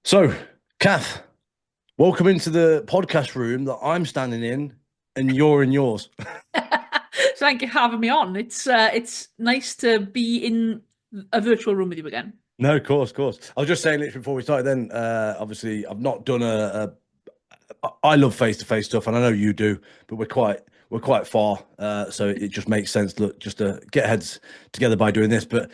So, Cath, welcome into the podcast room that I'm standing in and you're in yours. Thank you for having me on. It's nice to be in a virtual room with you again. No, of course, of course. I was just saying literally before we started then, obviously I've not done I love face-to-face stuff and I know you do, but we're quite far. So it just makes sense, look, just to get heads together by doing this. But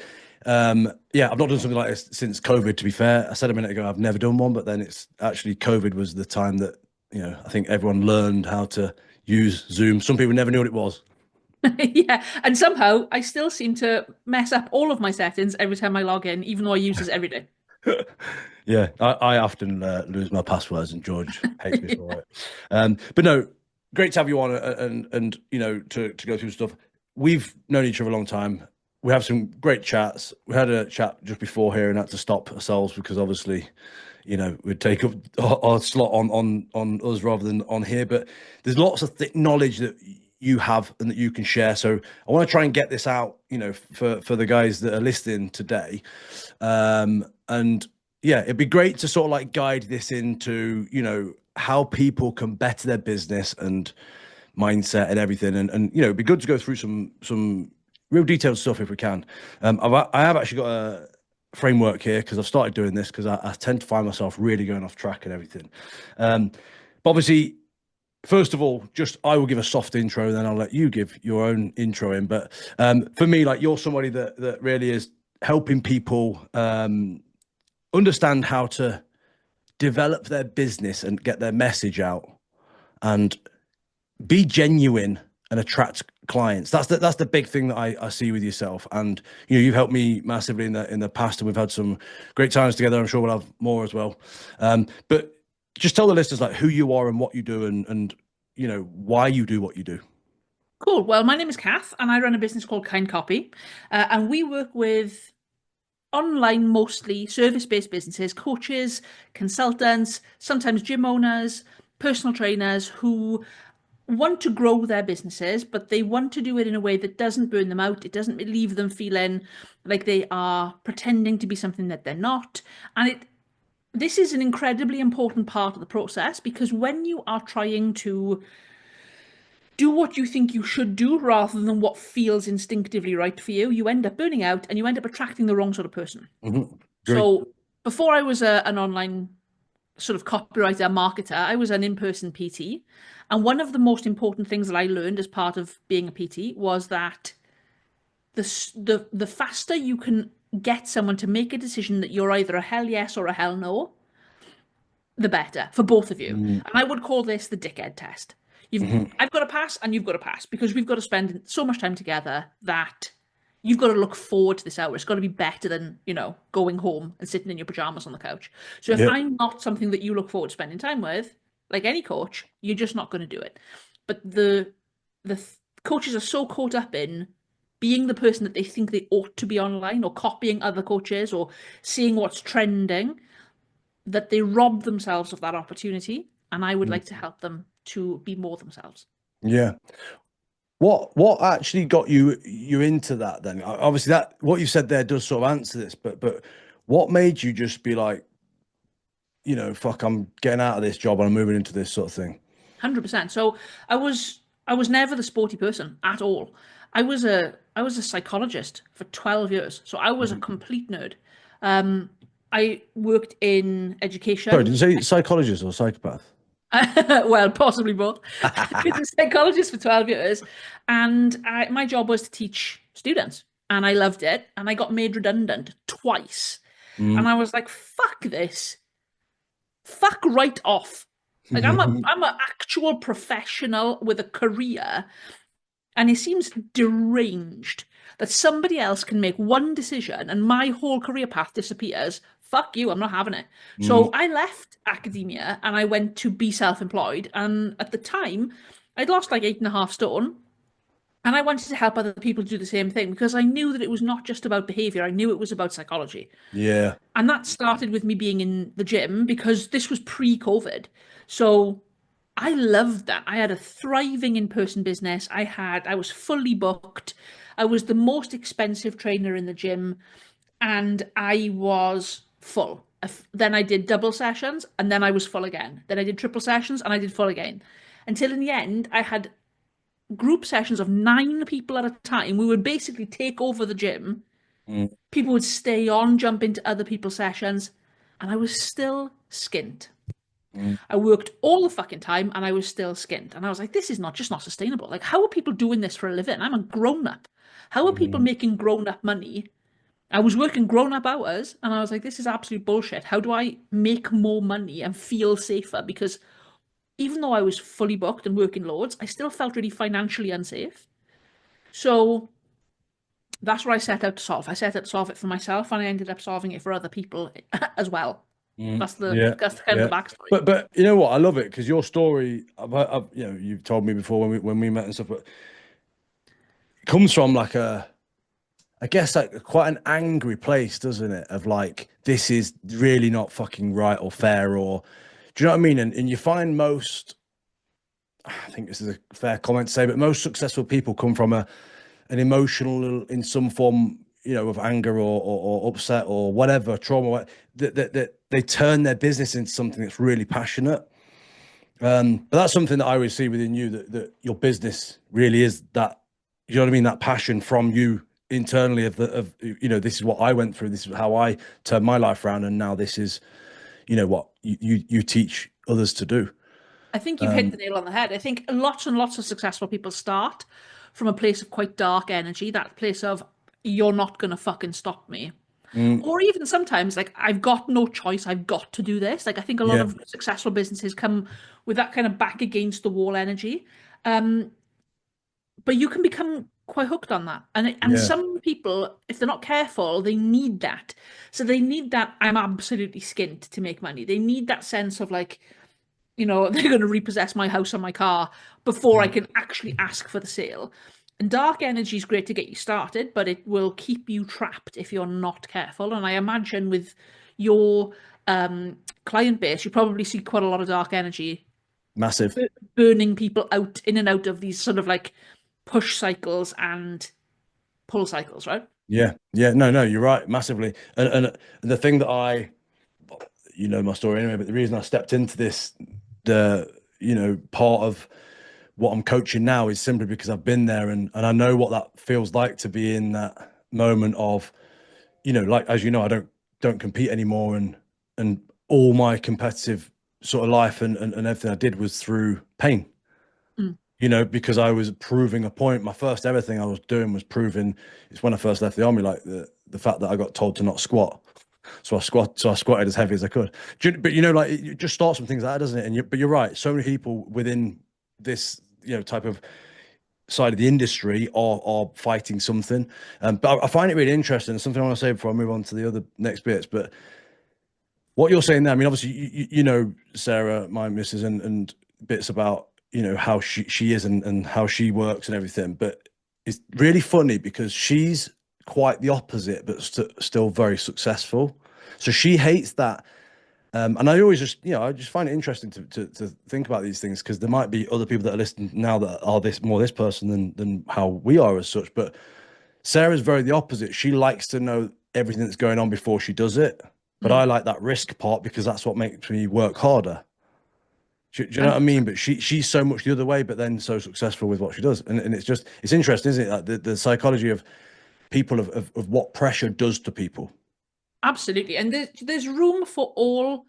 yeah, I've not done something like this since COVID, to be fair. I said a minute ago I've never done one, but then it's actually COVID was the time that, I think everyone learned how to use Zoom. Some people never knew what it was. Yeah, and somehow I still seem to mess up all of my settings every time I log in, even though I use this every day. Yeah, I often lose my passwords, and George hates me for Yeah. it. But no, great to have you on, and to go through stuff. We've known each other a long time. We have some great chats. We had a chat just before here and had to stop ourselves because obviously, we'd take up our slot on us rather than on here. But there's lots of th knowledge that you have and that you can share. So I want to try and get this out, for the guys that are listening today. And yeah, it'd be great to sort of like guide this into, how people can better their business and mindset and everything. And it'd be good to go through some real detailed stuff if we can. I have actually got a framework here because I've started doing this because I tend to find myself really going off track and everything. But obviously, first of all, just I will give a soft intro, then I'll let you give your own intro in. But for me, like you're somebody that really is helping people understand how to develop their business and get their message out and be genuine and attract clients. That's the big thing that I see with yourself. And you've helped me massively in the past, and we've had some great times together. I'm sure we'll have more as well. But just tell the listeners like who you are and what you do and why you do what you do. Cool. Well, my name is Cath, and I run a business called Kind Copy, and we work with online, mostly service-based businesses, coaches, consultants, sometimes gym owners, personal trainers who want to grow their businesses, but they want to do it in a way that doesn't burn them out. It doesn't leave them feeling like they are pretending to be something that they're not. And this is an incredibly important part of the process because when you are trying to do what you think you should do rather than what feels instinctively right for you, you end up burning out and you end up attracting the wrong sort of person. Agree. So before I was an online sort of copywriter, marketer, I was an in-person PT. And one of the most important things that I learned as part of being a PT was that the faster you can get someone to make a decision that you're either a hell yes or a hell no, the better for both of you. Mm, And I would call this the dickhead test. mhm. I've got to pass and you've got to pass because we've got to spend so much time together that you've got to look forward to this hour. It's got to be better than, going home and sitting in your pajamas on the couch. So if Yep. I'm not something that you look forward to spending time with, like any coach, you're just not going to do it. But the coaches are so caught up in being the person that they think they ought to be online or copying other coaches or seeing what's trending that they rob themselves of that opportunity. And I would Mm. like to help them to be more themselves. Yeah. What actually got you into that then? Obviously that what you said there does sort of answer this, but what made you just be like, fuck, I'm getting out of this job and I'm moving into this sort of thing? 100%. So I was I was never the sporty person at all. I was a psychologist for 12 years. So I was a Mhm. complete nerd. Um, I worked in Sorry, did education. you say psychologist or psychopath? Well, possibly both. I was a psychologist for 12 years, and my job was to teach students, and I loved it. And I got made redundant twice. And Mm. I was like, fuck this. Fuck right off. Like I'm an actual professional with a career, and it seems deranged that somebody else can make one decision and my whole career path disappears. Fuck you, I'm not having it. Mm. So I left academia and I went to be self-employed. And at the time, I'd lost like 8.5 stone. And I wanted to help other people do the same thing because I knew that it was not just about behavior, I knew it was about psychology. Yeah. And that started with me being in the gym because this was pre-COVID. So I loved that. I had a thriving in-person business. I was fully booked. I was the most expensive trainer in the gym and I was full. Then I did double sessions, and then I was full again. Then I did triple sessions, and I did full again. Until in the end, I had group sessions of 9 people at a time. We would basically take over the gym. Mm, People would stay on, jump into other people's sessions, and I was still skint. mm, I worked all the fucking time and I was still skint. And I was like, this is not just not sustainable. Like, how are people doing this for a living? I'm a grown up. How are people mm, making grown up money? I was working grown up hours and I was like, this is absolute bullshit. How do I make more money and feel safer? Because even though I was fully booked and working loads, I still felt really financially unsafe. So that's what I set out to solve. I set out to solve it for myself and I ended up solving it for other people as well. yeah, That's kind of yeah. the backstory. But you know what? I love it because your story. You know, you've told me before when we met and stuff, but it comes from like I guess like quite an angry place, doesn't it? Of like, this is really not fucking right or fair, or do you know what I mean? And you find most, I think this is a fair comment to say, but most successful people come from an emotional, in some form, you know, of anger or upset or whatever, trauma, that they turn their business into something that's really passionate. But that's something that I always see within you, that your business really is that, you know what I mean? That passion from you internally of, you know, this is what I went through. This is how I turned my life around. And now this is, you know, what you teach others to do. I think you've hit the nail on the head. I think lots and lots of successful people start from a place of quite dark energy, that place of you're not gonna fucking stop me. Mm, Or even sometimes like I've got no choice, I've got to do this. Like I think a lot yeah, of successful businesses come with that kind of back against the wall energy. Um, but you can become quite hooked on that. And yeah, some people, if they're not careful, they need that. So they need that I'm absolutely skint to make money. They need that sense of like, they're going to repossess my house and my car before I mm, can actually ask for the sale. And dark energy is great to get you started, but it will keep you trapped if you're not careful. And I imagine with your client base, you probably see quite a lot of dark energy massive. burning people out in and out of these sort of like push cycles and pull cycles, right? Yeah, yeah, no, you're right, massively. And the thing that you know my story anyway, but the reason I stepped into this, the you know part of what I'm coaching now is simply because I've been there and I know what that feels like to be in that moment of, you know, like, as you know, I don't compete anymore, and all my competitive sort of life and everything I did was through pain. Mm. You know, because I was proving a point. My first ever thing I was doing was proving. It's when I first left the army, like the fact that I got told to not squat. So I squatted as heavy as I could. But you know, like, it just starts from things like that, doesn't it? But you're right. So many people within this, you know, type of side of the industry are fighting something. But I find it really interesting. Something I want to say before I move on to the other next bits. But what you're saying there, I mean, obviously, you know, Sarah, my missus, and bits about, you know, how she is and how she works and everything. But it's really funny because she's quite the opposite, but still very successful. So she hates that. And I always just, you know, I just find it interesting to think about these things because there might be other people that are listening now that are this person than how we are as such. But Sarah's very the opposite. She likes to know everything that's going on before she does it. But I Mm. like that risk part because that's what makes me work harder. Do you know what I mean? 100%. But she's so much the other way, but then so successful with what she does. And it's interesting, isn't it? Like the psychology of people of what pressure does to people. Absolutely. And there's room for all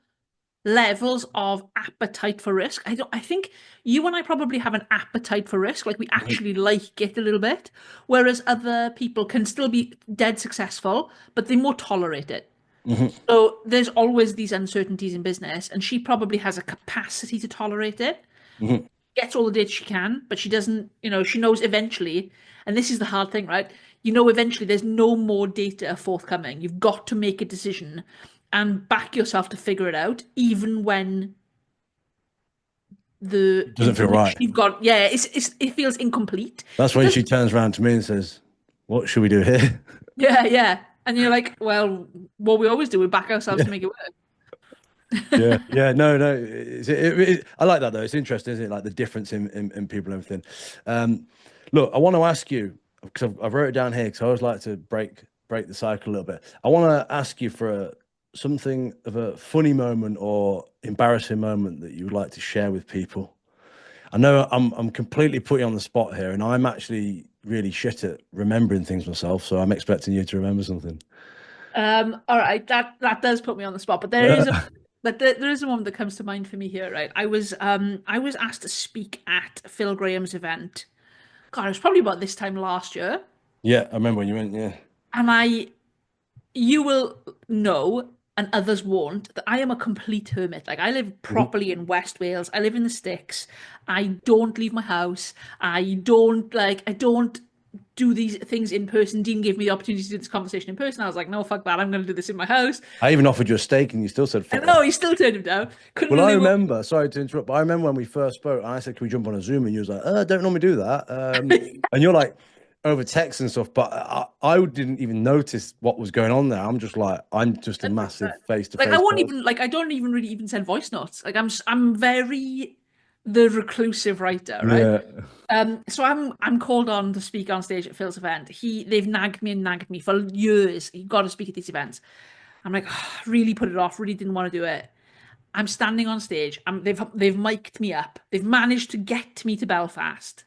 levels of appetite for risk. I think you and I probably have an appetite for risk, like we Mhm, actually like it a little bit, whereas other people can still be dead successful, but they more tolerate it. mhm, So there's always these uncertainties in business, and she probably has a capacity to tolerate it, mhm, gets all the data she can, but she doesn't, she knows eventually, and this is the hard thing, right? Eventually there's no more data forthcoming. You've got to make a decision and back yourself to figure it out, even when the it doesn't feel information right. you've got, yeah, it feels incomplete. That's It when doesn't, she turns around to me and says, "What should we do here?" yeah, yeah. And you're like, well, what we always do, we back ourselves Yeah. to make it work. Yeah, yeah, no. I like that though. It's interesting, isn't it? Like the difference in people and everything. Um, Look, I want to ask you because I've wrote it down here because I always like to break the cycle a little bit. I want to ask you for something of a funny moment or embarrassing moment that you would like to share with people? I know I'm completely putting you on the spot here, and I'm actually really shit at remembering things myself, so I'm expecting you to remember something. All right, that does put me on the spot, but there is a there is a moment that comes to mind for me here, right? I was asked to speak at Phil Graham's event. God, it was probably about this time last year, Yeah, I remember when you went. Yeah. and you will know, and others won't, that I am a complete hermit. Like I live Mhm. properly in West Wales. I live in the sticks. I don't leave my house. I don't do these things in person. Dean gave me the opportunity to do this conversation in person. I was like, no, fuck that. I'm going to do this in my house. I even offered you a steak, and you still said I fuck know off. he still turned him down. Couldn't Well, I believe remember. Sorry to interrupt, but I remember when we first spoke, and I said, "Can we jump on a Zoom?" And you was like, "I don't normally do that." what. And you're like over text and stuff, but I didn't even notice what was going on there. I'm just like, I'm just a massive 100%. Like I face-to-face won't person. even like I don't even really even send voice notes. Like I'm very the reclusive writer, right? Yeah. So I'm called on to speak on stage at Phil's event. They've nagged me and nagged me for years. You've got to speak at these events. I'm like, really put it off. Really didn't want to do it. I'm standing on stage. They've mic'd me up. They've managed to get me to Belfast.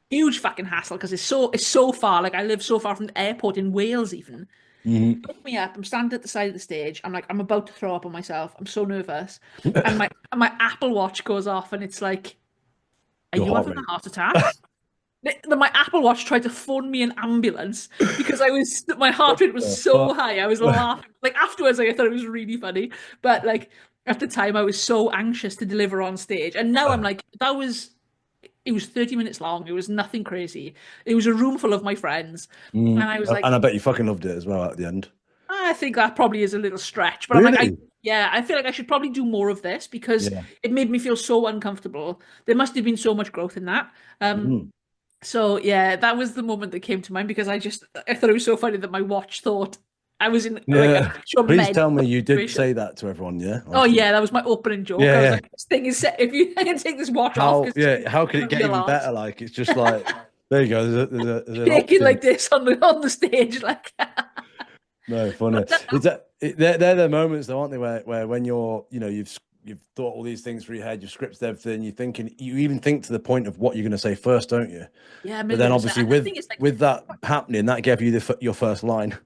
Huge fucking hassle because it's so far. Like I live so far from the airport in Wales even. Mhm. Pick me up. I'm standing at the side of the stage. I'm like, I'm about to throw up on myself. I'm so nervous. And my Apple Watch goes off and it's like, are Your you heart having rate. a heart attack? My Apple Watch tried to phone me an ambulance because my heart rate was The so fuck? high. I was laughing. Like afterwards, like, I thought it was really funny. But like at the time, I was so anxious to deliver on stage. And now I'm like, it was 30 minutes long. It was nothing crazy. It was a room full of my friends. And I was And like, I bet you fucking loved it as well at the end. I think that probably is a little stretch, but I'm like, Really? yeah, I feel like I should probably do more of this because Yeah. it made me feel so uncomfortable. There must have been so much growth in that. Mhm. So yeah, that was the moment that came to mind because I thought it was so funny that my watch thought I was in like an Yeah. actual Please med tell me you did situation. say that to everyone, yeah, on Oh stage. yeah, that was my opening joke. Yeah, I was yeah. like, this thing is set. If you can take this watch off How, because yeah, how could it gonna get be even alarmed. better? Like, it's just like, there you go. There's an Shaking option. like this on the stage, like. No, funny. But that, It's that they're the moments though, aren't they? Where when you're, you've thought all these things through your head, you've scripted everything, you're thinking, you even think to the point of what you're going to say first, don't you? yeah, a But million then percent. obviously And the thing is, like, with that happening, that gave you your first line.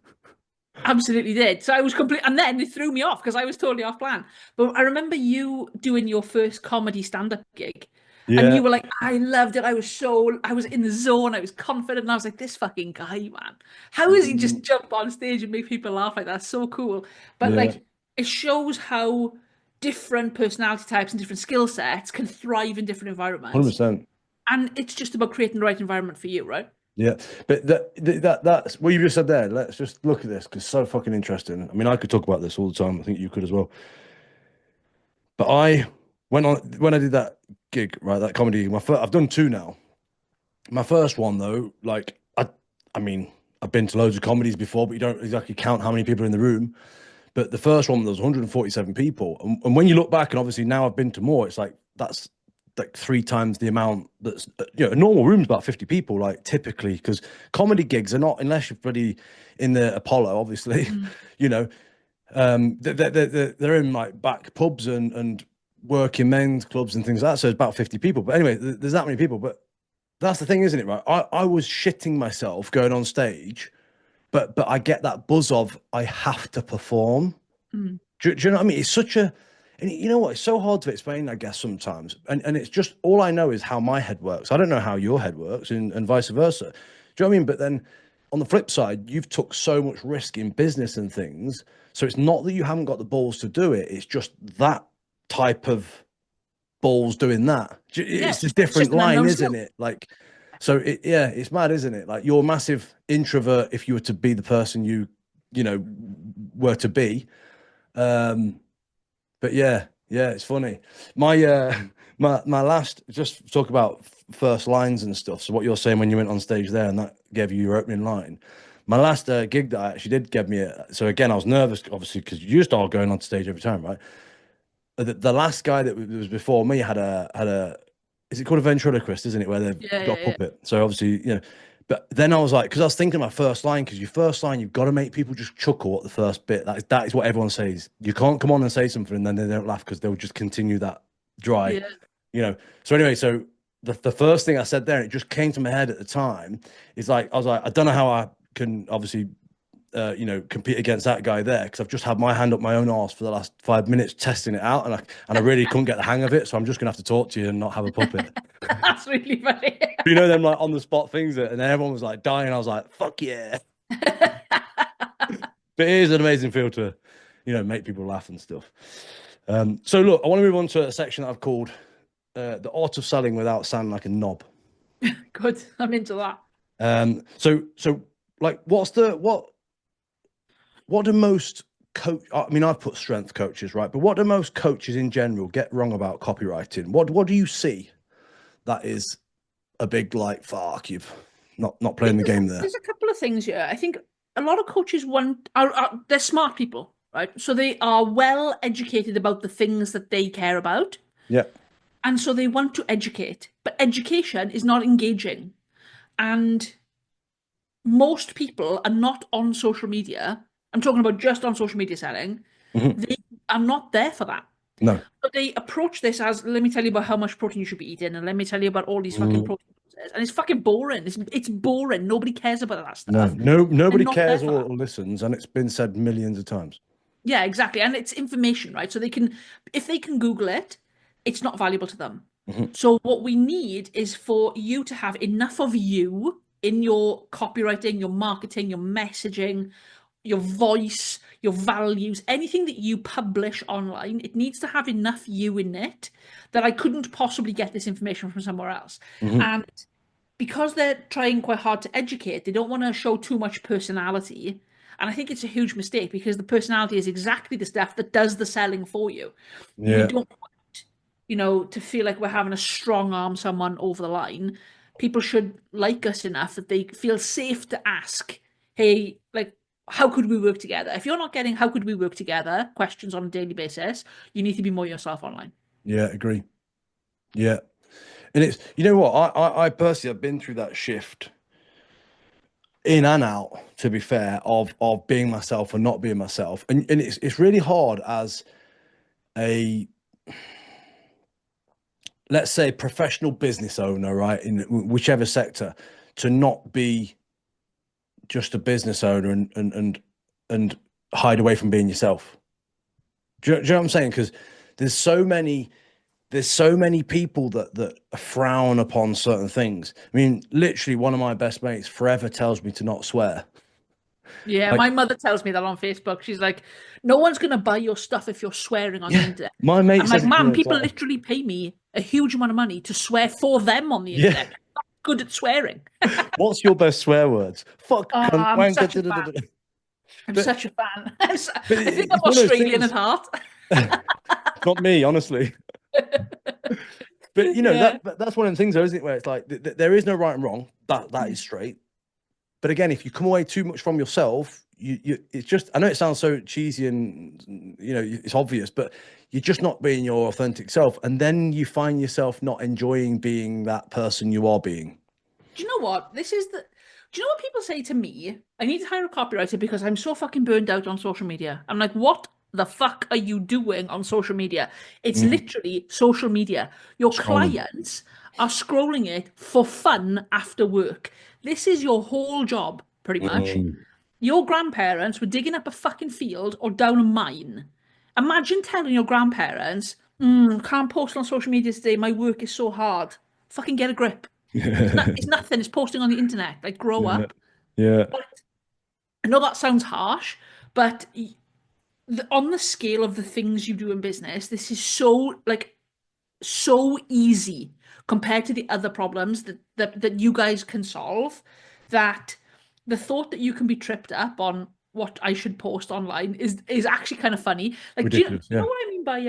absolutely did. So I was complete, and then it threw me off because I was totally off plan. But I remember you doing your first comedy stand-up gig, and you Yeah. were like, "I loved it. I was in the zone. I was confident." And I was like, "This fucking guy, man, how is he just Mm, jump on stage and make people laugh like that? That's so cool." But yeah. like, it shows how different personality types and different skill sets can thrive in different environments. 100%. And it's just about creating the right environment for you, right? Yeah, but that's what you just said there. Let's just look at this because it's so fucking interesting. I mean, I could talk about this all the time. I think you could as well. But I went on when I did that gig, right? That comedy. I've done two now. My first one though, like I mean, I've been to loads of comedies before, but you don't exactly count how many people are in the room. But the first one, there was 147 people, and when you look back, and obviously now I've been to more, it's like that's like three times the amount that's a normal room's about 50 people, like typically, because comedy gigs are not unless you're bloody in the Apollo, obviously, Mm. you know, they're in like back pubs and working men's clubs and things like that. So it's about 50 people. But anyway, there's that many people. But that's the thing, isn't it? Right? I was shitting myself going on stage, but I get that buzz of I have to perform. Mm. Do you know what I mean? It's such a, and you know what? It's so hard to explain, I guess, sometimes. And it's just all I know is how my head works. I don't know how your head works, and vice versa. Do you know what I mean? But then on the flip side, you've took so much risk in business and things. So it's not that you haven't got the balls to do it. It's just that type of balls doing that. Yeah, It's a it's different just an line, unknown isn't skill. it? Like, so yeah, it's mad, isn't it? Like you're a massive introvert if you were to be the person you know, were to be. Um, but yeah, yeah, it's funny. My my last just talk about first lines and stuff. So what you're saying when you went on stage there and that gave you your opening line. My last gig that I actually did gave me so again I was nervous obviously because you used to all going on stage every time, right? The last guy that was before me had a is it called a ventriloquist, isn't it? Where they've Yeah, got yeah, a yeah. puppet. So obviously, But then I was like, because I was thinking my first line, because your first line, you've got to make people just chuckle at the first bit. That is what everyone says. You can't come on and say something and then they don't laugh because they'll just continue that dry, Yeah. you know. So anyway, so the first thing I said there, and it just came to my head at the time, is like, I was like, I don't know how I can obviously compete against that guy there because I've just had my hand up my own arse for the last 5 minutes testing it out, and I really couldn't get the hang of it. So I'm just gonna have to talk to you and not have a puppet. That's really funny. You know them like on the spot things that, and everyone was like dying. I was like, fuck yeah. But it is an amazing feel to, make people laugh and stuff. So look, I want to move on to a section that I've called the art of selling without sounding like a knob. Good. I'm into that. So like, what do most coach? I mean, I've put strength coaches, right? But what do most coaches in general get wrong about copywriting? What do you see that is a big like, fuck, you've not I playing think the game there? there's a couple of things here. I think a lot of coaches are they're smart people, right? So they are well educated about the things that they care about, Yeah. and so they want to educate. But education is not engaging, and most people are not on social media. I'm talking about just on social media selling. Mhm. They are not there for that. No. So they approach this as, let me tell you about how much protein you should be eating, and let me tell you about all these fucking Mm, protein sources. And it's fucking boring. It's boring. Nobody cares about that no, stuff. no, They're nobody not there cares for or that. listens, and it's been said millions of times. Yeah, exactly. And it's information, right? So they can, if they can Google it, it's not valuable to them. Mhm. So what we need is for you to have enough of you in your copywriting, your marketing, your messaging, your voice, your values, anything that you publish online, it needs to have enough you in it that I couldn't possibly get this information from somewhere else. Mhm. And because they're trying quite hard to educate, they don't want to show too much personality. And I think it's a huge mistake because the personality is exactly the stuff that does the selling for you. We Yeah. don't want, to feel like we're having a strong arm someone over the line. People should like us enough that they feel safe to ask, hey, like, how could we work together? If you're not getting how could we work together questions on a daily basis, you need to be more yourself online. Yeah, agree. Yeah. And it's, you know what, I personally have been through that shift in and out, to be fair, of being myself and not being myself. And it's really hard as a, let's say, professional business owner, right, in whichever sector, to not be just a business owner and hide away from being yourself. Do you know what I'm saying? Because there's so many there's so many people that frown upon certain things. I mean, literally, one of my best mates forever tells me to not swear. Yeah, Like, my mother tells me that on Facebook. She's like, no one's going to buy your stuff if you're swearing on the yeah, internet. my mate I'm says like, it to Mum, me. It's people like, literally pay me a huge amount of money to swear for them on the yeah, internet. I'm not good at swearing. what's your best swear words? Fuck, Oh, cunt, I'm wanker. such Da, a da, da, fan. da, da. I'm But such a fan. but I think I'm it's one of those Australian at things. heart. Not me, honestly. But Yeah. that's one of the things, though, isn't it? Where it's like there is no right and wrong. That is straight. But again, if you come away too much from yourself, you it's just, I know it sounds so cheesy and it's obvious, but you're just not being your authentic self, and then you find yourself not enjoying being that person you are being. Do you know what? Do you know what people say to me? I need to hire a copywriter because I'm so fucking burned out on social media. I'm like, what the fuck are you doing on social media? It's Mm, literally social media. Your scrolling. clients are scrolling it for fun after work. This is your whole job, pretty much. Mm. Your grandparents were digging up a fucking field or down a mine. Imagine telling your grandparents, can't post on social media today, my work is so hard. Fucking get a grip. It's nothing. It's posting on the internet. Like, grow Yeah, up. yeah, But I know that sounds harsh, but on the scale of the things you do in business, this is so easy compared to the other problems that you guys can solve. That the thought that you can be tripped up on what I should post online is actually kind of funny. Like, do ridiculous. you know Yeah. what I mean by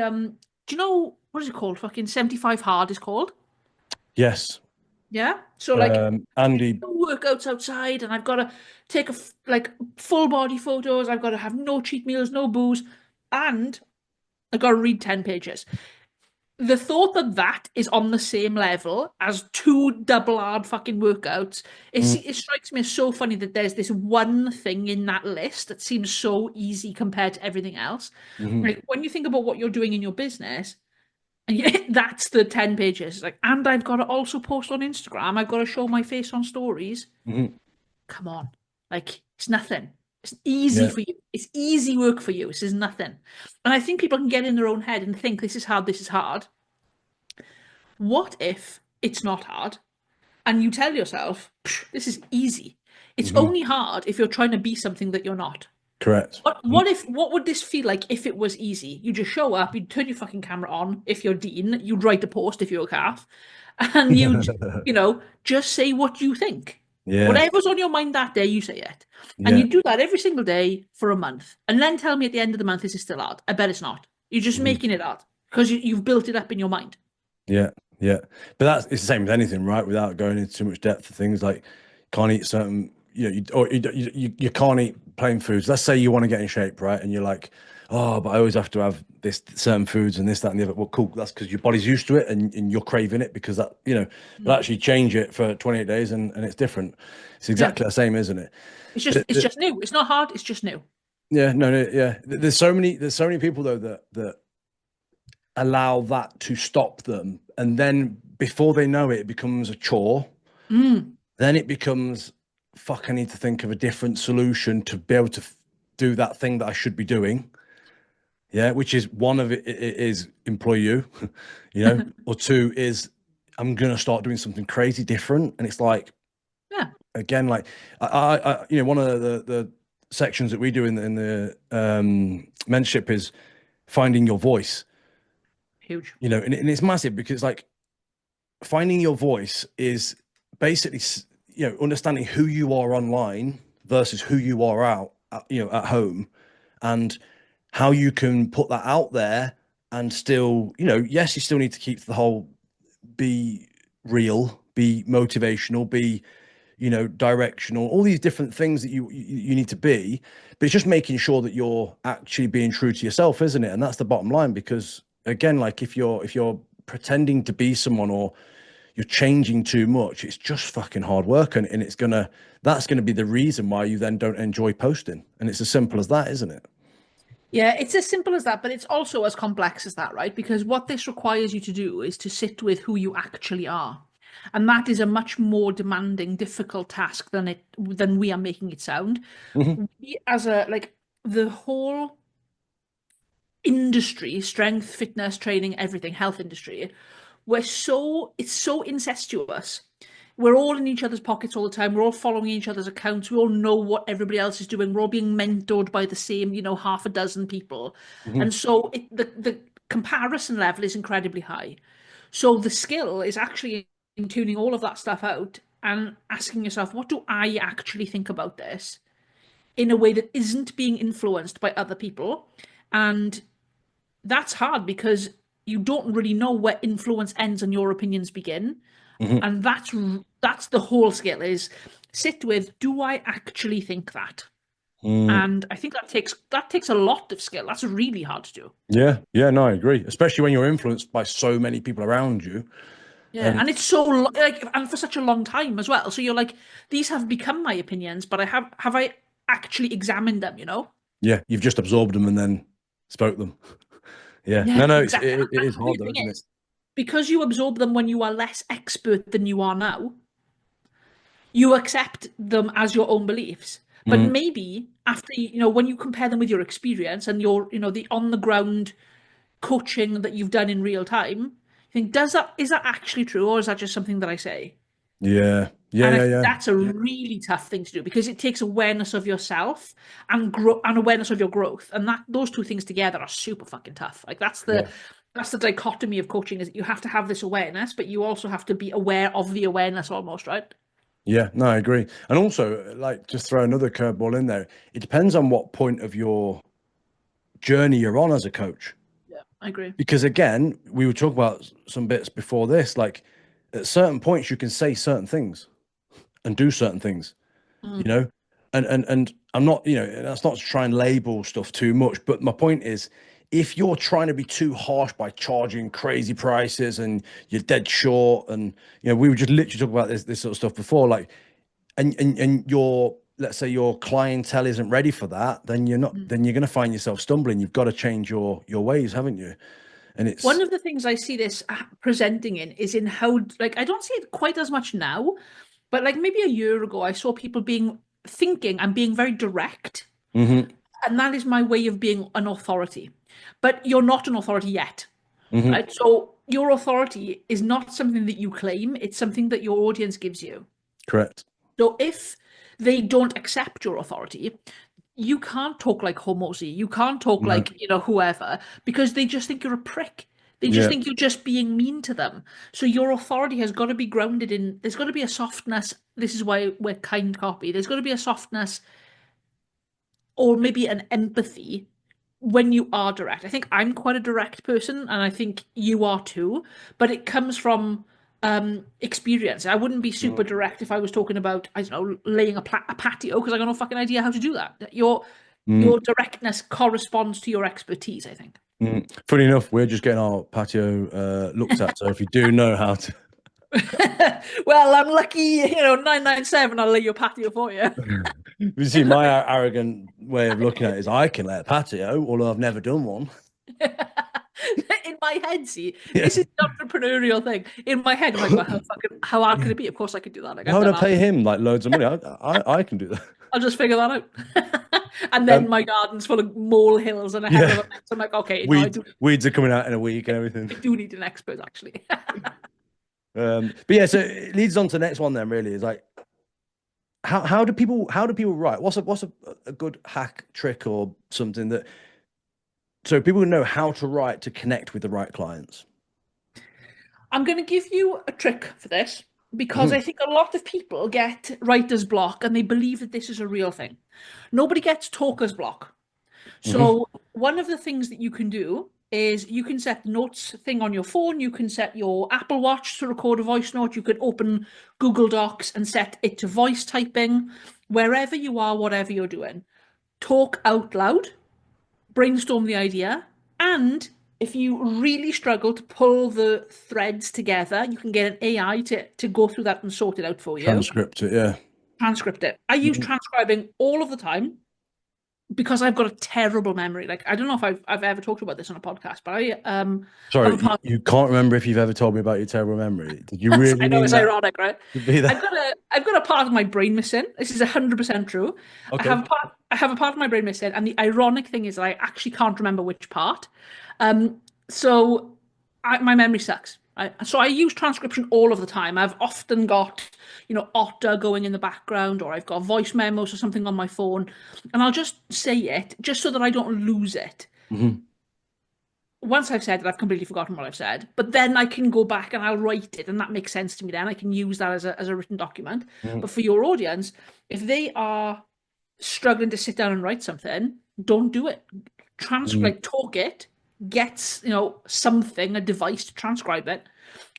Do you know what is it called? Fucking 75 hard is called. Yes. Yeah. So like Andy. workouts outside and I've got to take like full body photos. I've got to have no cheat meals, no booze, and I've got to read 10 pages. the thought that that is on the same level as two double hard fucking workouts, Mm, it strikes me as so funny that there's this one thing in that list that seems so easy compared to everything else. mhm, Like when you think about what you're doing in your business, and that's the 10 pages. Like, and I've got to also post on Instagram. I've got to show my face on stories. mhm. Come on. Like, it's nothing. It's easy Yeah. for you. It's easy work for you. This is nothing. And I think people can get in their own head and think this is hard, this is hard. What if it's not hard and you tell yourself, this is easy? It's Mhm. only hard if you're trying to be something that you're not. Correct. What would this feel like if it was easy? You just show up, you'd turn your fucking camera on if you're Dean, you'd write a post if you're a Cath, and you'd, just say what you think. Yeah. Whatever's on your mind that day, you say it. And Yeah. you do that every single day for a month. And then tell me at the end of the month, this is still hard. I bet it's not. You're just Mhm. making it hard because you've built it up in your mind. Yeah. Yeah. But it's the same with anything, right? Without going into too much depth of things like can't eat certain, you can't eat plain foods. Let's say you want to get in shape, right? And you're like, oh, but I always have to have this certain foods and this, that, and the other. Well, cool. That's because your body's used to it and you're craving it because but Mm. actually change it for 28 days and it's different. It's Yeah. exactly the same, isn't it? It's just new. It's not hard, it's just new. Yeah, no, no, yeah. There's so many people though that allow that to stop them, and then before they know it, it becomes a chore. Mm. Then it becomes, fuck, I need to think of a different solution to be able to do that thing that I should be doing. Yeah, which is one of it is employ you, or two is I'm gonna start doing something crazy different, and it's like Yeah. again, like one of the sections that we do in the mentorship is finding your voice. Huge. And it's massive because like finding your voice is basically understanding who you are online versus who you are at home, and how you can put that out there and still, yes, you still need to keep the whole be real, be motivational, be directional, all these different things that you need to be, but it's just making sure that you're actually being true to yourself, isn't it? And that's the bottom line, because again, like if you're pretending to be someone or you're changing too much, it's just fucking hard work, and that's gonna be the reason why you then don't enjoy posting. And it's as simple as that, isn't it? Yeah, it's as simple as that, but it's also as complex as that, right? Because what this requires you to do is to sit with who you actually are. And that is a much more demanding, difficult task than we are making it sound. Hmm. We, as a like the whole industry, strength, fitness, training, everything, health industry, it's so incestuous. We're all in each other's pockets all the time. We're all following each other's accounts. We all know what everybody else is doing. We're all being mentored by the same, half a dozen people. Hmm. And so the comparison level is incredibly high. So the skill is actually in tuning all of that stuff out and asking yourself, what do I actually think about this in a way that isn't being influenced by other people? And that's hard because you don't really know where influence ends and your opinions begin. Hmm. And that's the whole skill is sit with, do I actually think that? Mm. And I think that takes a lot of skill. That's really hard to do. Yeah, yeah, no, I agree, especially when you're influenced by so many people around you. Yeah, And and it's so like and for such a long time as well. So you're like, these have become my opinions, but have I actually examined them, you know? yeah, you've just absorbed them and then spoke them. Yeah, Yeah, no, no, exactly. it And is the hard weird though, thing isn't it? is, because you absorb them when you are less expert than you are now, you accept them as your own beliefs. But Mm. maybe after, when you compare them with your experience and your, the on the ground coaching that you've done in real time, you think, is that actually true, or is that just something that I say? Yeah, yeah, And I yeah, think yeah, that's a really tough thing to do because it takes awareness of yourself and awareness of your growth. And those two things together are super fucking tough. Like yeah, that's the dichotomy of coaching is that you have to have this awareness, but you also have to be aware of the awareness almost, right? yeah. No, I agree. And also, like, just throw another curveball in there. It depends on what point of your journey you're on as a coach. Yeah, I agree. Because again, we were talking about some bits before this. Like, at certain points, you can say certain things and do certain things. you Mm. know and I'm not, that's not to try and label stuff too much, but my point is, if you're trying to be too harsh by charging crazy prices and you're dead short, and we were just literally talking about this sort of stuff before, like, and your, let's say your clientele isn't ready for that, then you're going to find yourself stumbling. You've got to change your ways, haven't you? And One it's of the things I see this presenting in is in how, like, I don't see it quite as much now, but like maybe a year ago, I saw people thinking and being very direct. hmm And that is my way of being an authority. But you're not an authority yet, hmm right? So your authority is not something that you claim, it's something that your audience gives you. correct. So if they don't accept your authority, you can't talk like Homosi. You can't talk No. like, whoever, because they just think you're a prick. They just Yeah. think you're just being mean to them. So your authority has got to be grounded in, there's got to be a softness. This is why we're kind copy. There's got to be a softness or maybe an empathy when you are direct. I think I'm quite a direct person, and I think you are too, but it comes from experience. I wouldn't be super direct if I was talking about, I don't know, laying a patio, because I got no fucking idea how to do that. Your Mm. directness corresponds to your expertise, I think. Funny enough, we're just getting our patio looked at. So if you do know how to, Well, I'm lucky, 997, I'll lay your patio for you. you see, my arrogant way of looking at it is I can lay a patio, although I've never done one. In my head, see, Yeah. this is the entrepreneurial thing. In my head, I'm like, well, how hard could it be? Of course I could do that. Like, Why I've would I done that. pay him like loads of money? I can do that. I'll just figure that out. And then Um, my garden's full of mole hills and a hell of yeah, a mess. I'm like, okay, no, weeds are coming out in a week and everything. I do need an expert, actually. But yeah, so it leads on to the next one. Then really is like, how do people write? What's a good hack trick or something that so people know how to write to connect with the right clients? I'm going to give you a trick for this because Mhm, I think a lot of people get writer's block and they believe that this is a real thing. Nobody gets talker's block. mhm, So one of the things that you can do is you can set the notes thing on your phone. You can set your Apple Watch to record a voice note. You can open Google Docs and set it to voice typing. Wherever you are, whatever you're doing, talk out loud, brainstorm the idea, and if you really struggle to pull the threads together, you can get an AI to go through that and sort it out for you. transcript it, yeah. Transcript it. I use Mhm. transcribing all of the time because I've got a terrible memory. Like, I don't know if I've ever talked about this on a podcast, but I have a Sorry, part. you can't remember if you've ever told me about your terrible memory. Did you really I know mean it's that ironic, right? to be that? I've got a part of my brain missing. This is 100% true. Okay. I have a part of my brain missing, and the ironic thing is that I actually can't remember which part. So my memory sucks. So I use transcription all of the time. I've often got, Otter going in the background, or I've got voice memos or something on my phone, and I'll just say it just so that I don't lose it. Mhm. Once I've said it, I've completely forgotten what I've said. But then I can go back and I'll write it, and that makes sense to me. Then I can use that as a written document. Mhm. But for your audience, if they are struggling to sit down and write something, don't do it. Mhm. Like talk it, get something, a device to transcribe it,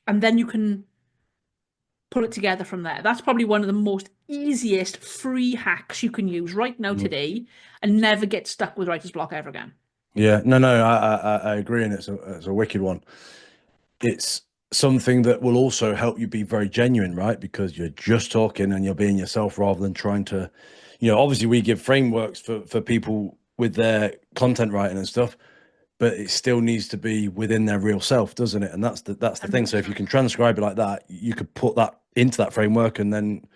and then you can pull it together from there. That's probably one of the most easiest free hacks you can use right now Mhm. today, and never get stuck with writer's block ever again. Yeah, no, I agree, and it's a wicked one. It's something that will also help you be very genuine, right? Because you're just talking and you're being yourself rather than trying to, obviously we give frameworks for people with their content writing and stuff, but it still needs to be within their real self, doesn't it? And that's the thing. So if you 100%. can transcribe it like that, you could put that into that framework and then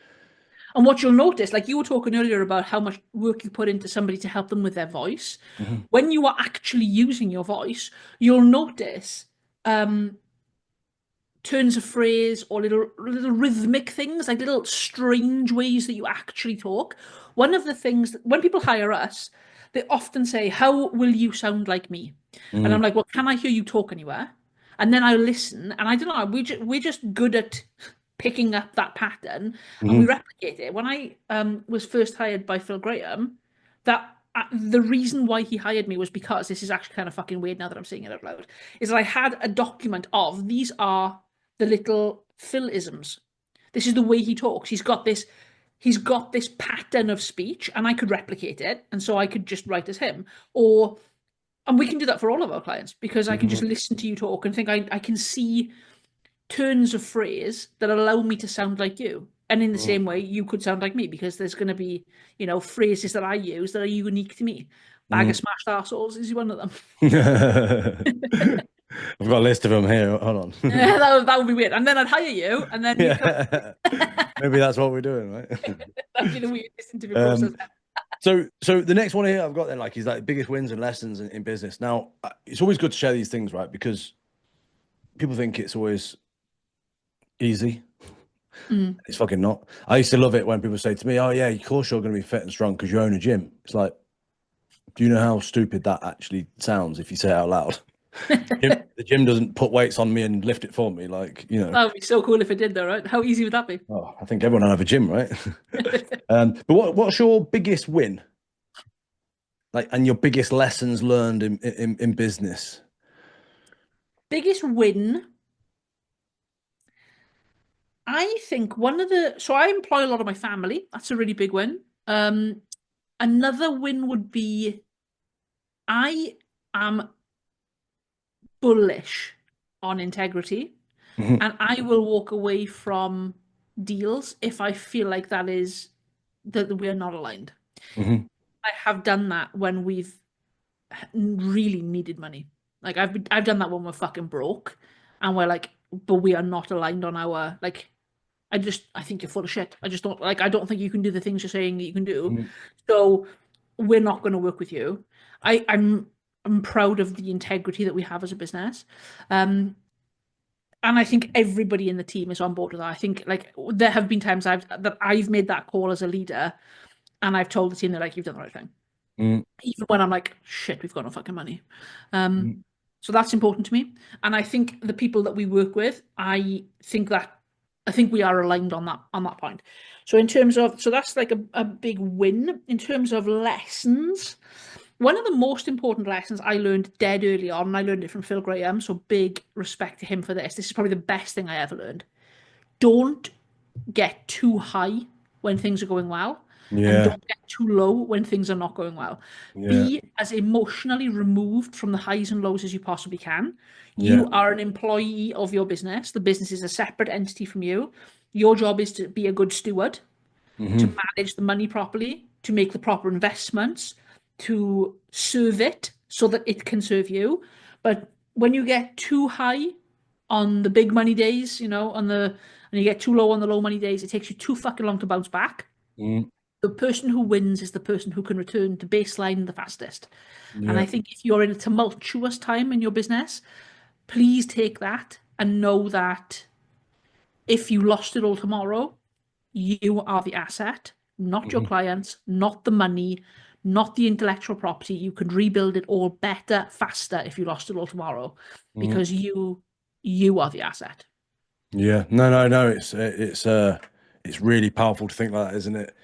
And what you'll notice, like you were talking earlier about how much work you put into somebody to help them with their voice, Mhm, when you are actually using your voice, you'll notice um, turns of phrase or little rhythmic things, like little strange ways that you actually talk. One of the things that, when people hire us, they often say, "How will you sound like me?" And I'm mhm, like, "Well, can I hear you talk anywhere?" And then I listen, and I don't know. We're just good at picking up that pattern, and we mhm, replicate it. When I was first hired by Phil Graham, that the reason why he hired me was because this is actually kind of fucking weird now that I'm saying it out loud. Is that I had a document of these are the little Philisms. This is the way he talks. He's got this pattern of speech, and I could replicate it, and so I could just write as him. Or And we can do that for all of our clients because I can just Mhm. listen to you talk and think I can see turns of phrase that allow me to sound like you. And in the Mhm. same way, you could sound like me because there's going to be, phrases that I use that are unique to me. Bag of Mhm. smashed arseholes is one of them. I've got a list of them here. Hold on. That would be weird. And then I'd hire you, and then you'd come. Yeah, maybe that's what we're doing, right? That'd be the weirdest interview process. Um, so the next one here I've got then like is like biggest wins and lessons in business. Now, it's always good to share these things, right? Because people think it's always easy. Mm. It's fucking not. I used to love it when people say to me, "Oh yeah, of course you're going to be fit and strong because you own a gym." It's like, do you know how stupid that actually sounds if you say it out loud? The gym doesn't put weights on me and lift it for me. Like, That would be so cool if it did, though, right? How easy would that be? oh, I think everyone will have a gym, right? But what's your biggest win? Like, and your biggest lessons learned in business? Biggest win, I think so I employ a lot of my family. That's a really big win. Another win would be I am bullish on integrity, Hmm. and I will walk away from deals if I feel like that we are not aligned. Hmm. I have done that when we've really needed money. Like I've done that when we're fucking broke, and we're like, but we are not aligned on our like. I think you're full of shit. I don't think you can do the things you're saying that you can do. Hmm. So we're not going to work with you. I'm proud of the integrity that we have as a business. Um, and I think everybody in the team is on board with that. I think like there have been times I've made that call as a leader and I've told the team they're like, you've done the right thing. Hmm. Even when I'm like, shit, we've got no fucking money. So that's important to me. And I think the people that we work with, I think we are aligned on that point. So that's like a big win in terms of lessons. One of the most important lessons I learned dead early on, and I learned it from Phil Graham, so big respect to him for this. This is probably the best thing I ever learned. Don't get too high when things are going well, and Yeah. don't get too low when things are not going well. Yeah. Be as emotionally removed from the highs and lows as you possibly can. Yeah. You are an employee of your business. The business is a separate entity from you. Your job is to be a good steward, to Hmm. manage the money properly, to make the proper investments, to serve it so that it can serve you. But when you get too high on the big money days, and you get too low on the low money days, it takes you too fucking long to bounce back. Hmm. The person who wins is the person who can return to baseline the fastest. And I Yeah. think if you're in a tumultuous time in your business, please take that and know that if you lost it all tomorrow, you are the asset, not your Hmm. clients, not the money, not the intellectual property. You could rebuild it all better, faster if you lost it all tomorrow, Hmm. because you are the asset. Yeah. No. It's really powerful to think like that, isn't it?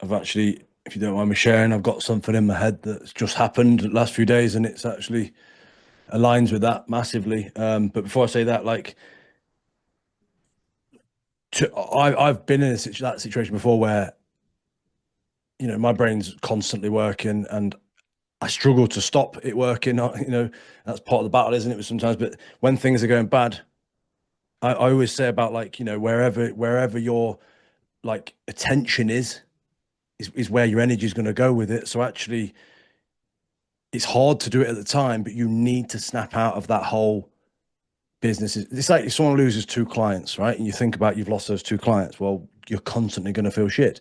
I've actually, if you don't mind me sharing, I've got something in my head that's just happened the last few days, and it's actually aligns with that massively. But before I say that, like, I've been in that situation before where my brain's constantly working, and I struggle to stop it working. That's part of the battle, isn't it? Sometimes, but when things are going bad, I always say about like wherever your like attention is where your energy is going to go with it. So actually, it's hard to do it at the time, but you need to snap out of that whole business. It's like if someone loses two clients, right? And you think about you've lost those two clients. Well, you're constantly going to feel shit.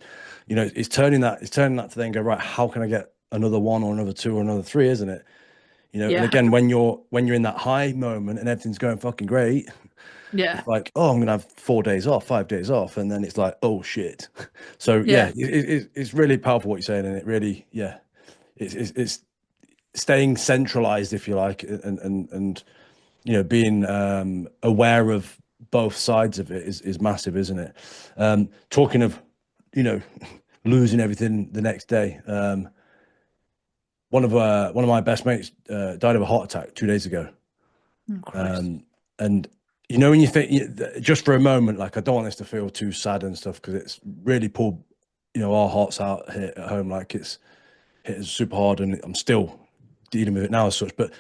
It's turning that to then go, right, how can I get another one or another two or another three, isn't it? And Yeah, again, when you're in that high moment and everything's going fucking great, yeah, it's like, oh, I'm gonna have 4 days off, 5 days off, and then it's like, oh shit. So yeah, yeah, it's really powerful what you're saying, and it really, yeah, it's staying centralized, if you like, and being aware of both sides of it is massive, isn't it? Talking of, you know, losing everything the next day. One of my best mates died of a heart attack 2 days ago. oh, Christ. And when you think just for a moment, like I don't want this to feel too sad and stuff because it's really pulled, our hearts out here at home. Like it's hit us super hard, and I'm still dealing with it now as such. But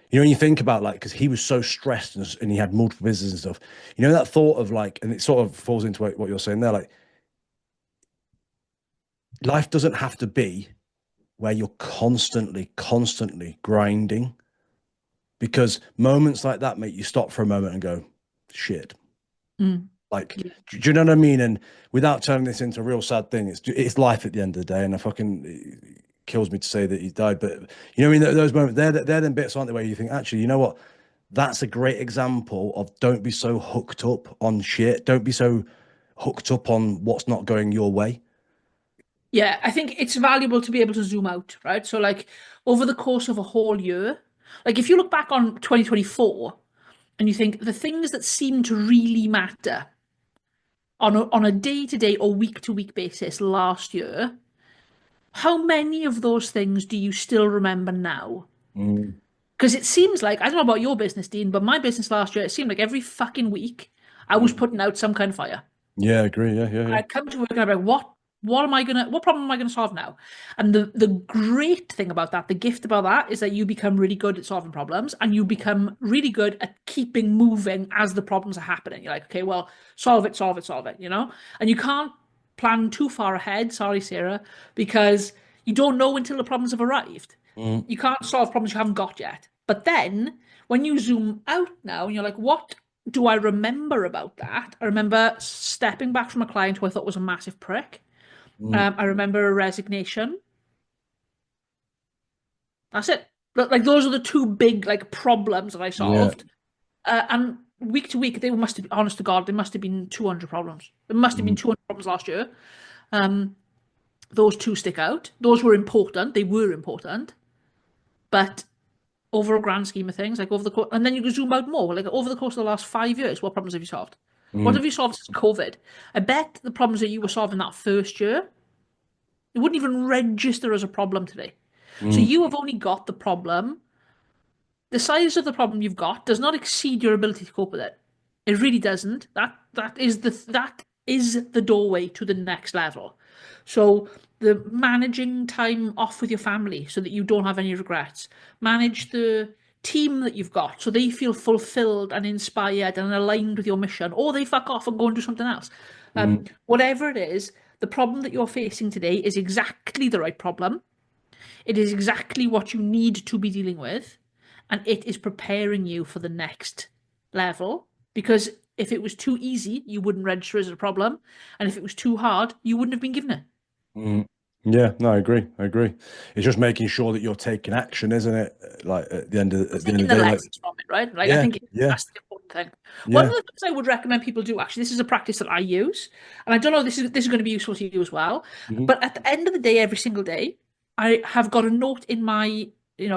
you know, when you think about like, because he was so stressed and he had multiple businesses and stuff, you know, that thought of like, and it sort of falls into what you're saying there, like life doesn't have to be where you're constantly grinding, because moments like that make you stop for a moment and go, shit. Mm. Like, Yeah. do you know what I mean? And without turning this into a real sad thing, it's life at the end of the day. And I fucking it kills me to say that he died, but you know what I mean? Those moments, they're them bits, aren't they, where you think, actually, you know what? That's a great example of don't be so hooked up on shit. Don't be so hooked up on what's not going your way. Yeah, I think it's valuable to be able to zoom out, right? So like over the course of a whole year, like if you look back on 2024 and you think the things that seem to really matter on a day-to-day or week-to-week basis last year, how many of those things do you still remember now? Mm, Because it seems like, I don't know about your business, Dean, but my business last year, it seemed like every fucking week I was mm. putting out some kind of fire. Yeah, I agree. Yeah. I'd come to work and I'd be like, what problem am I gonna solve now? And the great thing about that, the gift about that is that you become really good at solving problems and you become really good at keeping moving as the problems are happening. You're like, okay, well, solve it, you know? And you can't plan too far ahead, sorry, Sarah, because you don't know until the problems have arrived. Mm, You can't solve problems you haven't got yet. But then when you zoom out now and you're like, what do I remember about that? I remember stepping back from a client who I thought was a massive prick. mm. I remember a resignation. That's it. Like those are the two big like problems that I Yeah. solved. And week to week, they must have been, honest to God, there must have been 200 problems. There must have been Mm, 200 problems last year. Um, those two stick out. Those were important. They were important. But over a grand scheme of things, like over the course, and then you can zoom out more, like over the course of the last 5 years, what problems have you solved? What mm, have you solved since COVID? I bet the problems that you were solving that first year, it wouldn't even register as a problem today. So mm, you have only got the problem. The size of the problem you've got does not exceed your ability to cope with it. It really doesn't. That is the doorway to the next level. So the managing time off with your family so that you don't have any regrets. Manage the team that you've got so they feel fulfilled and inspired and aligned with your mission, or they fuck off and go and do something else. mm, Whatever it is, the problem that you're facing today is exactly the right problem. It is exactly what you need to be dealing with, and it is preparing you for the next level. Because if it was too easy, you wouldn't register as a problem, and if it was too hard, you wouldn't have been given it. mm. Yeah, no, I agree. I agree. It's just making sure that you're taking action, isn't it? Like at the end Taking of the the day, like lessons from it, right? Like I yeah, think yeah, that's the important thing. One of yeah. the things I would recommend people do, actually, this is a practice that I use, and I don't know this is going to be useful to you as well. Hmm. But at the end of the day, every single day, I have got a note in my, in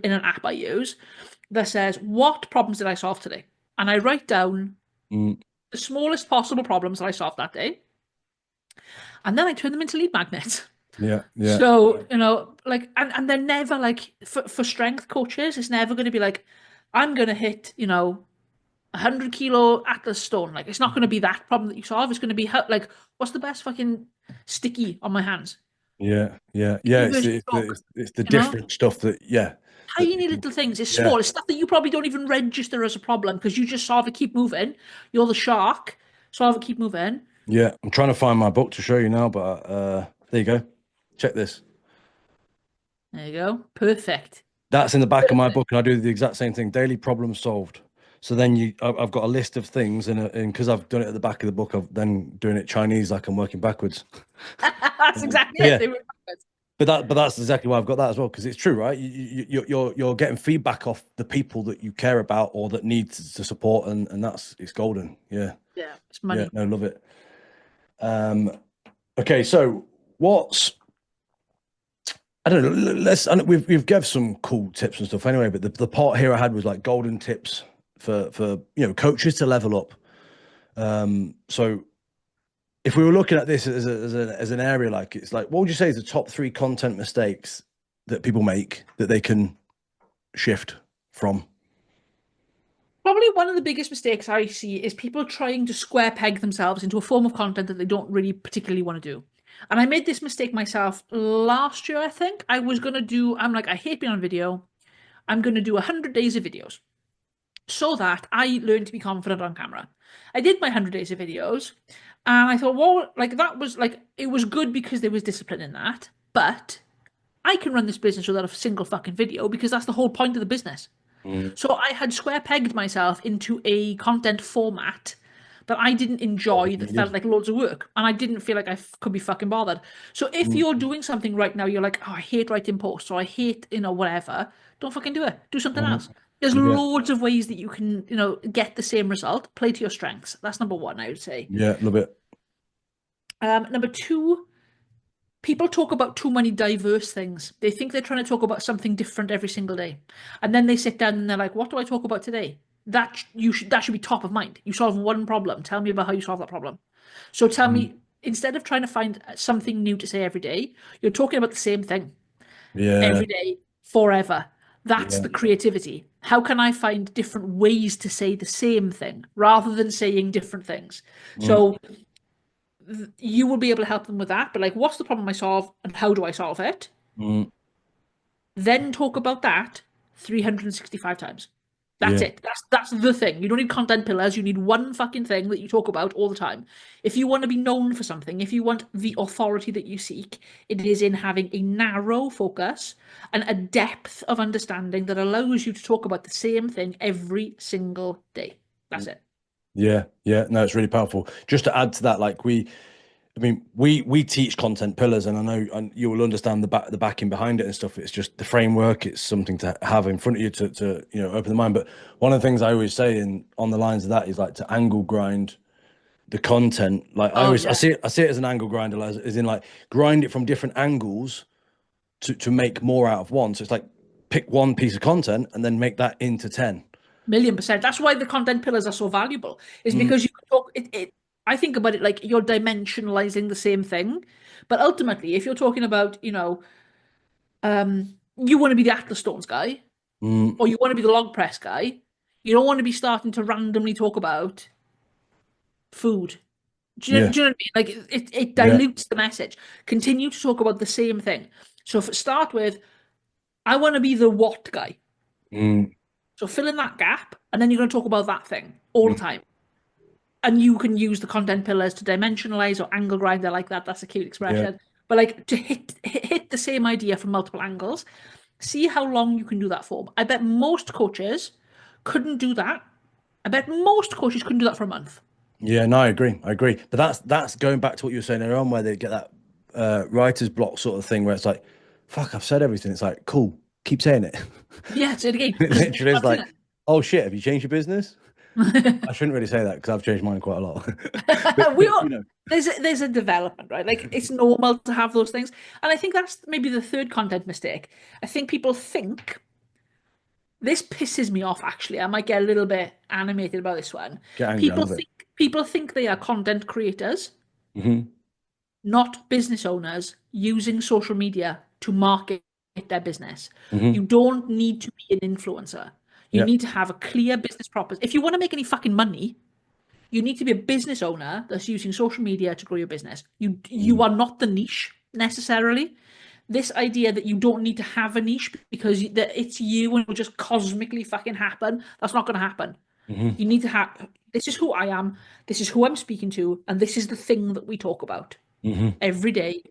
an app I use that says, what problems did I solve today? And I write down Mm, the smallest possible problems that I solved that day, and then I turn them into lead magnets. yeah, yeah, So, like, and they're never like, for strength coaches, it's never going to be like, I'm going to hit, 100 kilo Atlas stone. Like, it's not going to be that problem that you solve. It's going to be like, what's the best fucking sticky on my hands? yeah. Sticky versus chalk, It's the you know? different stuff that that Tiny people, little things. It's yeah, small. It's stuff that you probably don't even register as a problem because you just solve it, keep moving. You're the shark. Solve it, keep moving. yeah. I'm trying to find my book to show you now, but there you go. Check this. There you go. Perfect. That's in the back of my book, and I do the exact same thing. Daily problem solved. So then I've got a list of things, and because I've done it at the back of the book, I've then doing it Chinese, like I'm working backwards. That's exactly But it. yeah, They were backwards. but that's exactly why I've got that as well, because it's true, right? You're getting feedback off the people that you care about or that need to support, and it's golden. Yeah, Yeah, it's yeah, money. no, love it. Um, okay, so what's I don't know. We've given some cool tips and stuff anyway, but the part here I had was like golden tips for coaches to level up. So if we were looking at this as an area, like it's like, what would you say is the top three content mistakes that people make that they can shift from? Probably one of the biggest mistakes I see is people trying to square peg themselves into a form of content that they don't really particularly want to do. And I made this mistake myself last year, I think. I'm like, I hate being on video. I'm going to do 100 days of videos so that I learn to be confident on camera. I did my 100 days of videos and I thought, well, like that was like, it was good because there was discipline in that, but I can run this business without a single fucking video because that's the whole point of the business. Mm. So I had square pegged myself into a content format that I didn't enjoy that felt like loads of work and I didn't feel like could be fucking bothered. So if Mm. you're doing something right now, you're like, oh, I hate writing posts or I hate, whatever, don't fucking do it. Do something else. Mm. There's Yeah. loads of ways that you can, get the same result. Play to your strengths. That's number one, I would say. Yeah, love it. Number two, people talk about too many diverse things. They think they're trying to talk about something different every single day. And then they sit down and they're like, what do I talk about today? That should be top of mind. You solve one problem. Tell me about how you solve that problem. So tell Mm. me, instead of trying to find something new to say every day, you're talking about the same thing Yeah. every day, forever. That's Yeah. the creativity. How can I find different ways to say the same thing rather than saying different things? Mm. So you will be able to help them with that. But like, what's the problem I solve and how do I solve it? Mm. Then talk about that 365 times. That's Yeah. it. That's the thing. You don't need content pillars. You need one fucking thing that you talk about all the time. If you want to be known for something, if you want the authority that you seek, it is in having a narrow focus and a depth of understanding that allows you to talk about the same thing every single day. That's it. Yeah. Yeah. No, it's really powerful. Just to add to that, like we teach content pillars, and I know and you will understand the backing behind it and stuff. It's just the framework. It's something to have in front of you to open the mind. But one of the things I always say in on the lines of that is like to angle grind the content. Like Oh I yeah. see it as an angle grinder, as in like grind it from different angles to make more out of one. So it's like pick one piece of content and then make that into 10. 1,000,000%. That's why the content pillars are so valuable, is Mm. because you can talk I think about it like you're dimensionalizing the same thing. But ultimately, if you're talking about, you want to be the Atlas Stones guy, Mm. or you want to be the log press guy, you don't want to be starting to randomly talk about food. Yeah. Do you know what I mean? Like it Yeah. dilutes the message. Continue to talk about the same thing. So start with, I want to be the what guy. Mm. So fill in that gap, and then you're going to talk about that thing all the Mm. time. And you can use the content pillars to dimensionalize or angle grind. I like that. That's a cute Yeah. expression. But like to hit the same idea from multiple angles. See how long you can do that for. I bet most coaches couldn't do that. I bet most coaches couldn't do that for a month. Yeah, no, I agree. I agree. But that's going back to what you were saying earlier on, where they get that writer's block sort of thing, where it's like, "Fuck, I've said everything." It's like, "Cool, keep saying it." Yeah, say it again. It Because literally is like, "Oh shit, have you changed your business?" I shouldn't really say that because I've changed mine quite a lot. but, we but all there's a development, right? Like it's normal to have those things. And I think that's maybe the third content mistake. I think people think this pisses me off actually. I might get a little bit animated about this one. get angry. I People love it. think people think they are content creators, Hmm. not business owners using social media to market their business. Hmm. You don't need to be an influencer. You Yeah. need to have a clear business proposition. If you want to make any fucking money, you need to be a business owner that's using social media to grow your business. You Mm. are not the niche necessarily. This idea that you don't need to have a niche because that it's you and it will just cosmically fucking happen, that's not going to happen. Hmm. You need to have, this is who I am, this is who I'm speaking to, and this is the thing that we talk about Hmm. every day,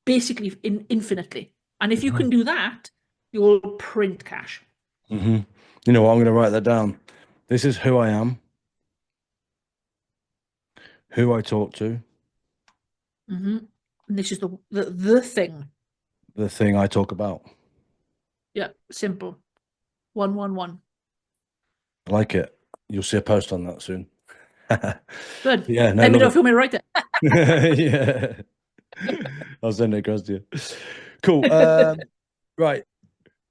basically infinitely. And if you Hmm. can do that, you'll print cash. Hmm. You know what? I'm going to write that down. This is who I am, who I talk to, Hmm. And this is the thing. the thing I talk about. Yeah, simple. 111. I like it. You'll see a post on that soon. Good. Yeah, no, Let me love know it. if you want me to write it. Yeah. I'll send it across to you. Cool. Right.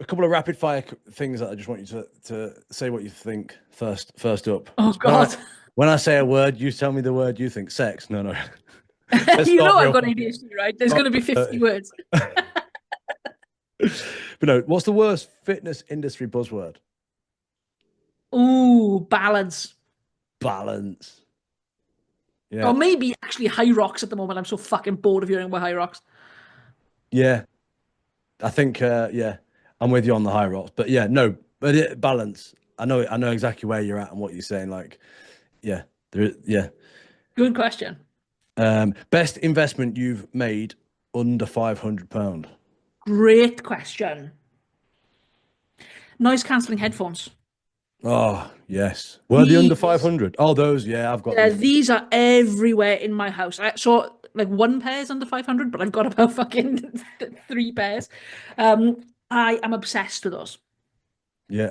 A couple of rapid fire things that I just want you to say what you think first up. Oh When I God. when I say a word, you tell me the word you think. Sex. No, no. Let's You start know I've real. got ADHD, right? There's going to be 50 words. But no, what's the worst fitness industry buzzword? Ooh, balance. Balance. Or Yeah. maybe actually high rocks at the moment. I'm so fucking bored of hearing about high rocks. Yeah. I think yeah. I'm with you on the high rocks, but yeah, no, but balance. I know exactly where you're at and what you're saying. Like, yeah, yeah. Good question. Best investment you've made under £500. Great question. Noise cancelling headphones. Oh, yes. Were they under These, 500? Oh, those, yeah, I've got yeah, these. these are everywhere in my house. I saw like one pair is under 500, but I've got about fucking three pairs. I am obsessed with those. Yeah.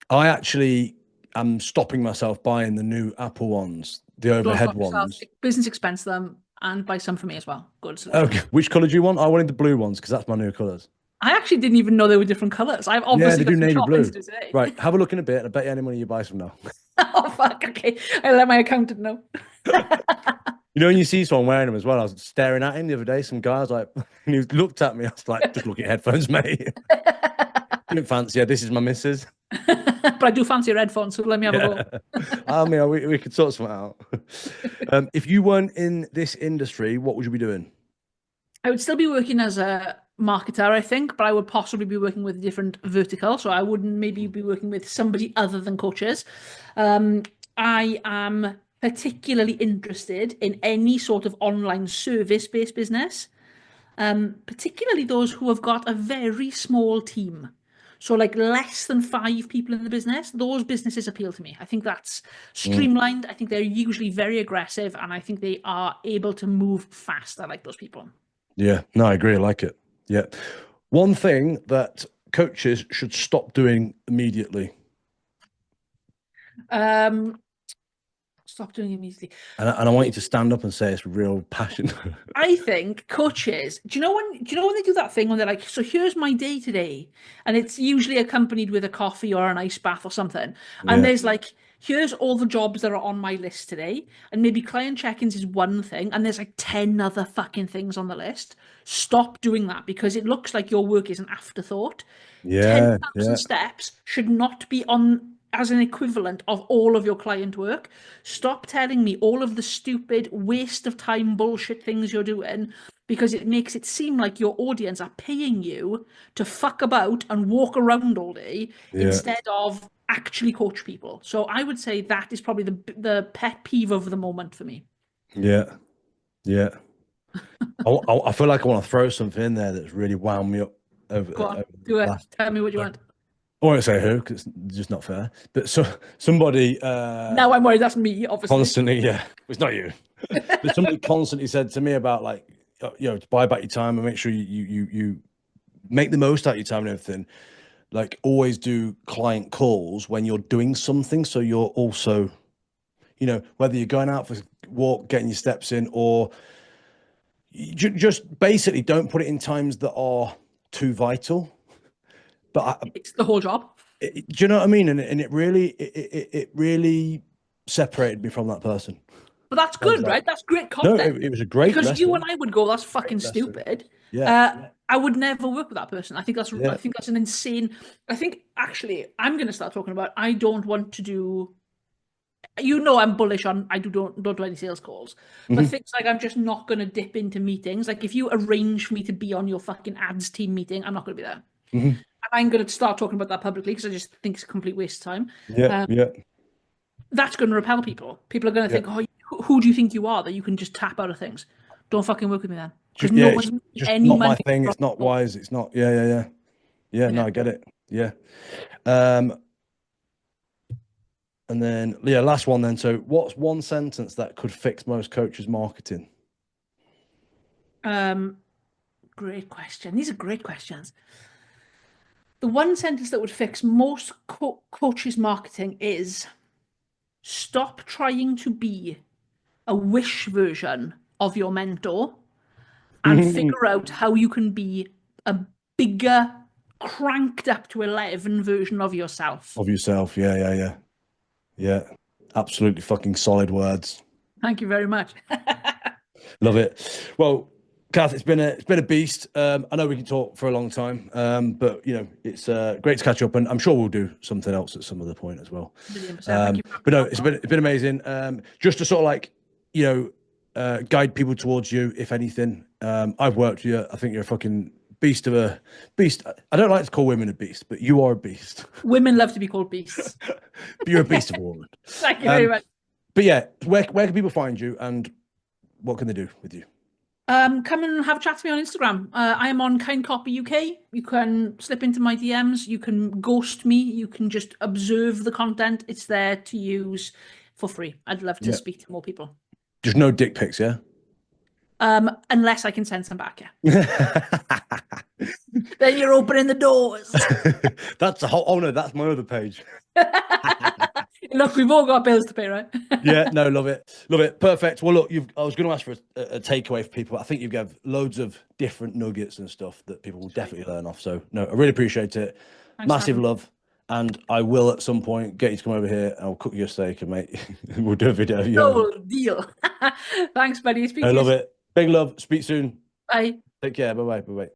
I actually am stopping myself buying the new Apple ones, the Don't overhead stop yourself. ones. Business expense them and buy some for me as well. Good Okay, solution. which color do you want? I wanted the blue ones because that's my new colors. I actually didn't even know they were different colors. I've Yeah, obviously they do got some navy shopping to blue. do today. Right, have a look in a bit. I bet you any money you buy some now. Oh fuck. Okay, I let my accountant know. You know, when you see someone wearing them as well, I was staring at him the other day. Some guy was like, and he looked at me. I was like, just look at headphones, mate. Didn't fancy. Yeah, this is my missus. But I do fancy red font, so let me have a Yeah. go. I mean, we could sort something out. If you weren't in this industry, what would you be doing? I would still be working as a marketer, I think, but I would possibly be working with a different vertical. So I wouldn't maybe be working with somebody other than coaches. Um, I am particularly interested in any sort of online service-based business, particularly those who have got a very small team. So like less than five people in the business, those businesses appeal to me. I think that's Mm, streamlined. I think they're usually very aggressive, and I think they are able to move fast. I like those people. yeah, no, I agree. I like it. Yeah. One thing that coaches should stop doing immediately, Um, Stop doing it immediately. and I want you to stand up and say it's real passion. I think coaches, do you know when they do that thing when they're like, so here's my day today, and it's usually accompanied with a coffee or an ice bath or something, and Yeah, there's like, here's all the jobs that are on my list today, and maybe client check-ins is one thing, and there's like 10 other fucking things on the list. Stop doing that because it looks like your work is an afterthought. yeah, 10,000 yeah, steps should not be on as an equivalent of all of your client work. Stop telling me all of the stupid waste of time bullshit things you're doing because it makes it seem like your audience are paying you to fuck about and walk around all day yeah, instead of actually coach people. So I would say that is probably the pet peeve of the moment for me. yeah, yeah. I feel like I want to throw something in there that's really wound me up Go over on, the do it. last. Tell me what you want. I won't say who because it's just not fair. But so somebody Now I'm worried that's me, obviously. constantly, yeah, it's not you, but somebody constantly said to me about like, to buy back your time and make sure you make the most out of your time and everything. Like always do client calls when you're doing something, so you're also, whether you're going out for a walk, getting your steps in, or just basically don't put it in times that are too vital. But It's the whole job. do you know what I mean? And it really separated me from that person. But that's I was good, like, right? That's great no, content. it was a great Because you and lesson. I would go, that's fucking Great lesson. stupid. Yeah, I would never work with that person. I yeah. think that's an insane. I think actually I'm going to start talking about. I don't want to do. I'm bullish on. I don't do any sales calls, but Hmm. things like I'm just not going to dip into meetings. Like if you arrange for me to be on your fucking ads team meeting, I'm not going to be there. Hmm. And I'm going to start talking about that publicly because I just think it's a complete waste of time. Yeah, Um, yeah, that's going to repel people. People are going to yeah. think, oh, who do you think you are that you can just tap out of things? Don't fucking work with me then. Because Just yeah, no it's one's making just any not my money thing. from It's not it. wise. It's not. Yeah, yeah, yeah, yeah. No, Yeah. I get it. Yeah. Um, and then yeah, last one then. So, what's one sentence that could fix most coaches' marketing? Um, Great question. These are great questions. The one sentence that would fix most coaches' marketing is stop trying to be a wish version of your mentor and figure out how you can be a bigger, cranked up to 11 version of yourself. Of yourself. Yeah, yeah, yeah, yeah. Absolutely fucking solid words. Thank you very much. Love it. Well, Cath, it's been a beast. I know we can talk for a long time, but it's great to catch up, and I'm sure we'll do something else at some other point as well. 1,000,000%. Thank you for But having no, me on. it's been amazing. Just to sort of like guide people towards you, if anything. I've worked with you. I think you're a fucking beast of a beast. I don't like to call women a beast, but you are a beast. Women love to be called beasts. But you're a beast of a woman. Thank you very much. But yeah, where can people find you and what can they do with you? Come and have a chat to me on Instagram. I am on Kind Copy UK. You can slip into my DMs. You can ghost me. You can just observe the content. It's there to use for free. I'd love to speak to more people. Just no dick pics, yeah? Unless I can send some back, yeah. Then you're opening the doors. That's a whole. Oh no, that's my other page. Look, we've all got bills to pay, right? Yeah, no, love it, perfect. Well, look, I was going to ask for a takeaway for people. I think you've got loads of different nuggets and stuff that people will definitely learn off. So, no, I really appreciate it. Thanks, Massive love, and I will at some point get you to come over here and I'll cook you a steak and mate, we'll do a video. No deal. Thanks, buddy. I love it. Big love. Speak soon. Bye. Take care. Bye bye. Bye bye.